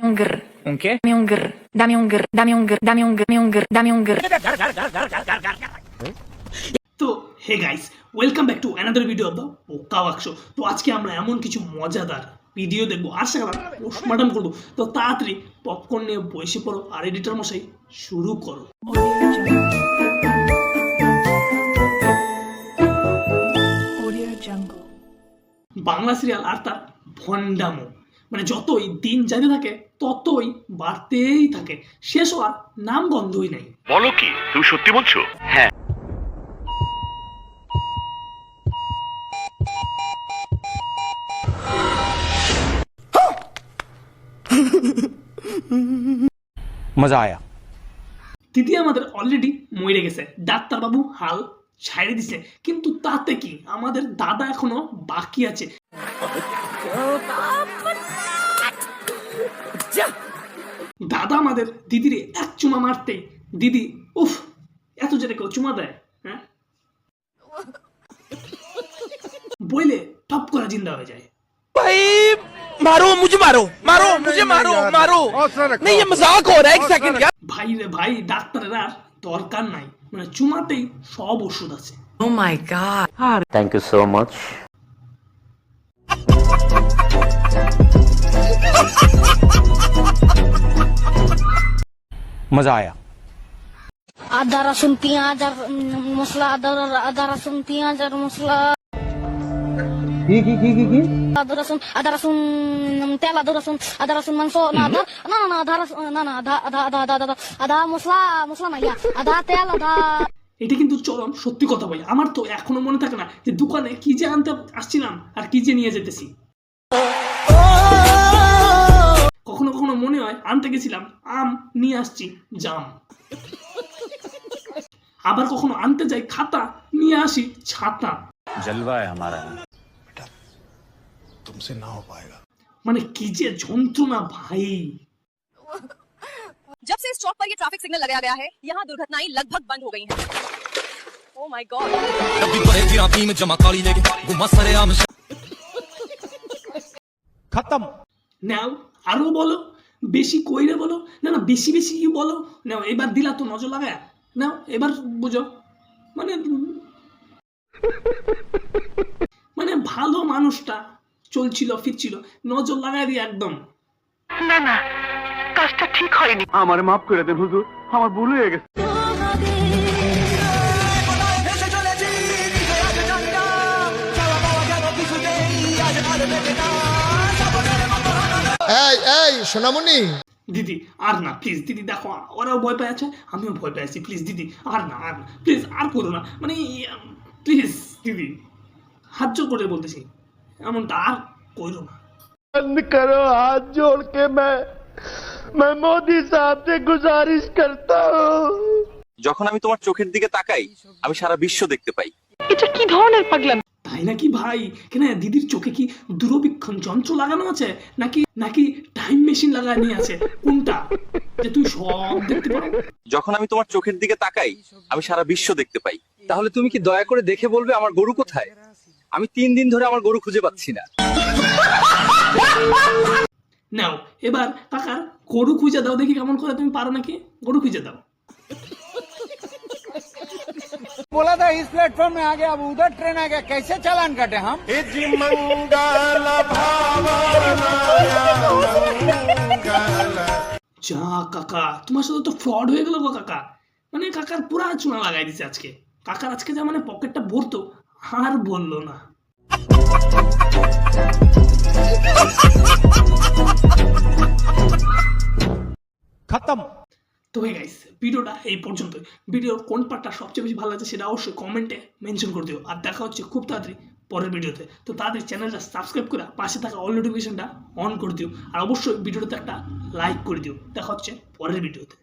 un grr. Un qué? Dame un grr. Dame un grr. Dame un grr. Dame un grr. Dame un grr. Dame un grr. তো hey guys, welcome back to another video of the পোকা বাক্স। তো আজকে আমরা এমন কিছু মজাদার video দেখবো আর সেখানে পোস্টমর্টম করবো। তো তাড়াতাড়ি পপকর্ন নিয়ে বসে পড়ো আর এডিটর মশাই শুরু করো। বাংলা সিরিয়াল আর তার ভণ্ডামো, মানে যতই দিন যেতে থাকে ততই বাড়তেই থাকে, শেষ হওয়ার নাম গন্ধই নাই। বলো কি, তুমি সত্যি বলছো? হ্যাঁ। मजा आया। দিদি আমাদের অলরেডি মরে গেছে, ডাক্তারবাবু হাল ছাড়ে দিছে, কিন্তু তাতে কি আমাদের দাদা এখনো বাকি আছে। দাদা আমাদের দিদির এক চুমা মারতেই দিদি উফ এত জোরে কেউ চুমা দেয়, হ্যাঁ বইলে টপ করা জিন্দা হয়ে যায়। भाई मारो मुझे, मारो मारो मुझे, मारो मारो नहीं, ये मजाक हो रहा है। एक सेकंड यार। ভাই রে ভাই, ডাক্তারের আর দরকার নাই, মানে চুমাতেই সব ওষুধ আছে। Oh my god. Thank you so much. मजा आया। আদা রসুন পেঁয়াজ আর মশলা, আদা রসুন পেঁয়াজ আর মশলা, আদা রসুন তেল, আদা রসুন মাংস, না আদা না না আদা রসুন, না না আদা আদা আদা আদা আদা আদা মশলা না, ইয়া আদা তেল আদা। এটা কিন্তু চরম সত্যি কথা ভাই, আমার তো এখনো মনে থাকে না যে দোকানে কি যে আনতে আসছিলাম আর কি যে নিয়ে যেতেছি। কখনো কখনো মনে হয় আনতে গেছিলাম আম, নিয়ে আসছি জাম। আবার কখনো আনতে যাই খাতা, নিয়ে আসি ছাতা। जलवा है हमारा। মানে কি যে যন্ত্রণা ভাই। जब से इस चौक पर ये ट्रैफिक सिग्नल लगाया गया है, यहाँ दुर्घटनाएं लगभग बंद हो गई हैं। Oh my God. खत्म। নাও আরো বলো, বেশি কইরে বলো, না না বেশি বেশি কি বলো। নাও এবার দিলা তো নজর লাগায়, নাও এবার বুঝো। মানে মানে ভালো মানুষটা চলছিল ফিরছিল, নজর লাগায় দিয়ে একদম। আমার মাফ করে দেন হুজুর, আমার ভুল হয়ে গেছে। এই এই সোনামণি, দিদি আর না প্লিজ, দিদি দেখো ওরাও ভয় পেয়ে আছে, আমিও ভয় পেয়ে আছি, প্লিজ দিদি আর না প্লিজ আর করো না, মানে প্লিজ দিদি হাত জোর করে বলতেছি, এমনটা আর করো না। बंद करो, हाथ जोड़ के मैं मोदी साहब से गुजारिश करता हूँ। যখন আমি তোমার চোখের দিকে তাকাই, আমি সারা বিশ্ব দেখতে পাই। তাই নাকি ভাই? কেন দিদির চোখে কি দূরবীক্ষণ যন্ত্র লাগানো আছে নাকি নাকি টাইম মেশিন লাগানো আছে? কোনটা যে তুই সব দেখতে পারো? যখন আমি তোমার চোখের দিকে তাকাই, আমি সারা বিশ্ব দেখতে পাই। তাহলে তুমি কি দয়া করে দেখে বলবে আমার গরু কোথায়? আমি 3 দিন ধরে আমার গরু খুঁজে পাচ্ছি না। নাও এবার কাকার গরু খুঁজে দাও, দেখি কেমন করে তুমি পারো নাকি। গরু খুঁজে দাও। बोला था इस प्लेटफॉर्म में आ गया, अब उधर ट्रेन आ गया, कैसे चालान काटे हम? যা কাকা, তোমার সাথে তো ফ্রড হয়ে গেল গো কাকা। মানে কাকার পুরা চুনা লাগাই দিছে আজকে। কাকার আজকে যা মানে পকেটটা ভরতো আর বললো না। खत्म। তো হে গাইস, ভিডিওটা এই পর্যন্ত। ভিডিওর কোন পার্টটা সবচেয়ে বেশি ভালো লাগছে সেটা অবশ্যই কমেন্টে মেনশন করে দিও। আর দেখা হচ্ছে খুব তাড়াতাড়ি পরের ভিডিওতে। তো তাদের চ্যানেলটা সাবস্ক্রাইব করে পাশে থাকা অল নোটিফিকেশনটা অন করে দিও, আর অবশ্যই ভিডিওটাতে একটা লাইক করে দিও। দেখা হচ্ছে পরের ভিডিওতে।